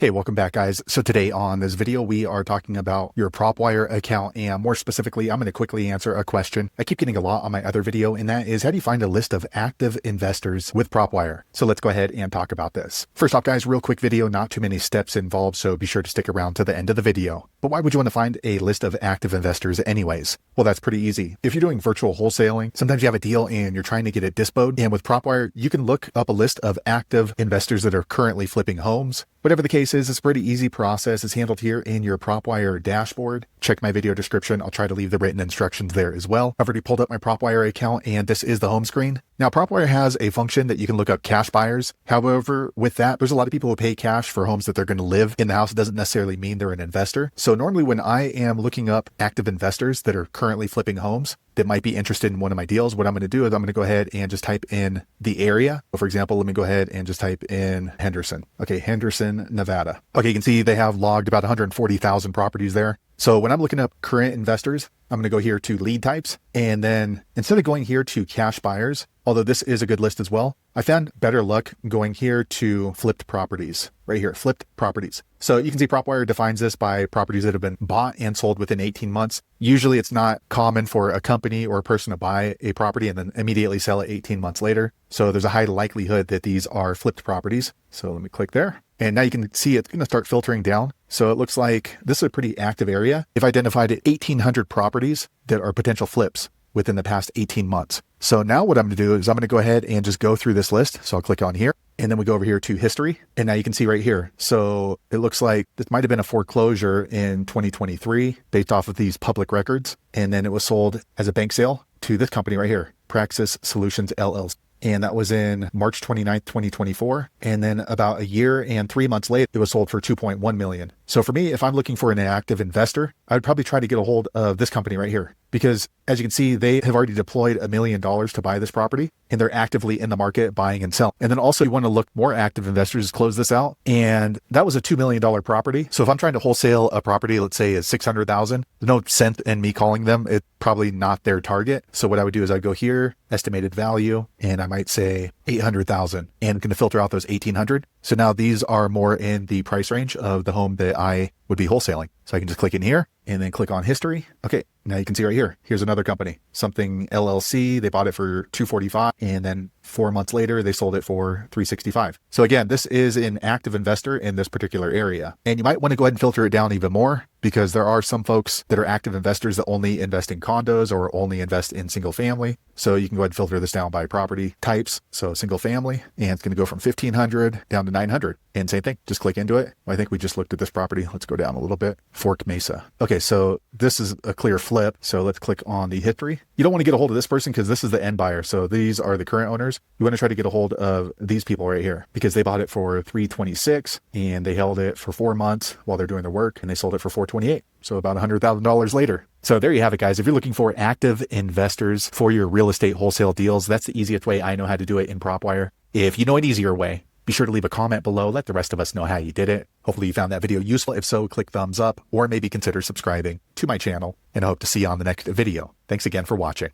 Hey, welcome back, guys. So today on this video, we are talking about your Propwire account, and more specifically, I'm going to quickly answer a question I keep getting a lot on my other video, and that is, how do you find a list of active investors with Propwire? So let's go ahead and talk about this. First off, guys, real quick video, not too many steps involved, so be sure to stick around to the end of the video. But why would you want to find a list of active investors anyways? Well, that's pretty easy. If you're doing virtual wholesaling, sometimes you have a deal and you're trying to get it dispoed, and with Propwire, you can look up a list of active investors that are currently flipping homes. Whatever the case is, it's a pretty easy process. It's handled here in your Propwire dashboard. Check my video description. I'll try to leave the written instructions there as well. I've already pulled up my Propwire account, and this is the home screen. Now, Propwire has a function that you can look up cash buyers. However, with that, there's a lot of people who pay cash for homes that they're going to live in the house. It doesn't necessarily mean they're an investor. So normally when I am looking up active investors that are currently flipping homes that might be interested in one of my deals, what I'm going to do is I'm going to go ahead and just type in the area. For example, let me go ahead and just type in Henderson. Okay, Henderson, Nevada. Okay, you can see they have logged about 140,000 properties there. So when I'm looking up current investors, I'm going to go here to lead types. And then instead of going here to cash buyers, although this is a good list as well, I found better luck going here to flipped properties. Right here, flipped properties. So you can see Propwire defines this by properties that have been bought and sold within 18 months. Usually it's not common for a company or a person to buy a property and then immediately sell it 18 months later. So there's a high likelihood that these are flipped properties. So let me click there. And now you can see it's going to start filtering down. So it looks like this is a pretty active area. I've identified 1,800 properties that are potential flips within the past 18 months. So now what I'm going to do is I'm going to go ahead and just go through this list. So I'll click on here, and then we go over here to history. And now you can see right here. So it looks like this might have been a foreclosure in 2023 based off of these public records. And then it was sold as a bank sale to this company right here, Praxis Solutions LLC. And that was in March 29th, 2024. And then about a year and 3 months later, it was sold for $2.1 million. So for me, if I'm looking for an active investor, I would probably try to get a hold of this company right here, because as you can see, they have already deployed $1 million to buy this property, and they're actively in the market buying and selling. And then also you want to look more active investors, close this out. And that was a $2 million property. So if I'm trying to wholesale a property, let's say is 600,000, there's no sense in me calling them. It's probably not their target. So what I would do is I'd go here, estimated value, and I might say 800,000, and going to filter out those 1,800. So now these are more in the price range of the home that I would be wholesaling. So I can just click in here and then click on history. Okay, now you can see right here, here's another company, something LLC. They bought it for $245, and then 4 months later, they sold it for $365. So again, this is an active investor in this particular area. And you might want to go ahead and filter it down even more, because there are some folks that are active investors that only invest in condos or only invest in single family. So you can go ahead and filter this down by property types. So single family, and it's going to go from 1,500 down to 900. And same thing, just click into it. I think we just looked at this property. Let's go down a little bit. Fork Mesa. Okay, so this is a clear flip. So let's click on the history. You don't want to get a hold of this person because this is the end buyer. So these are the current owners. You want to try to get a hold of these people right here, because they bought it for $326 and they held it for 4 months while they're doing their work, and they sold it for $428. So about $100,000 later. So there you have it, guys. If you're looking for active investors for your real estate wholesale deals, that's the easiest way I know how to do it in Propwire. If you know an easier way, be sure to leave a comment below. Let the rest of us know how you did it. Hopefully you found that video useful. If so, click thumbs up, or maybe consider subscribing to my channel, and I hope to see you on the next video. Thanks again for watching.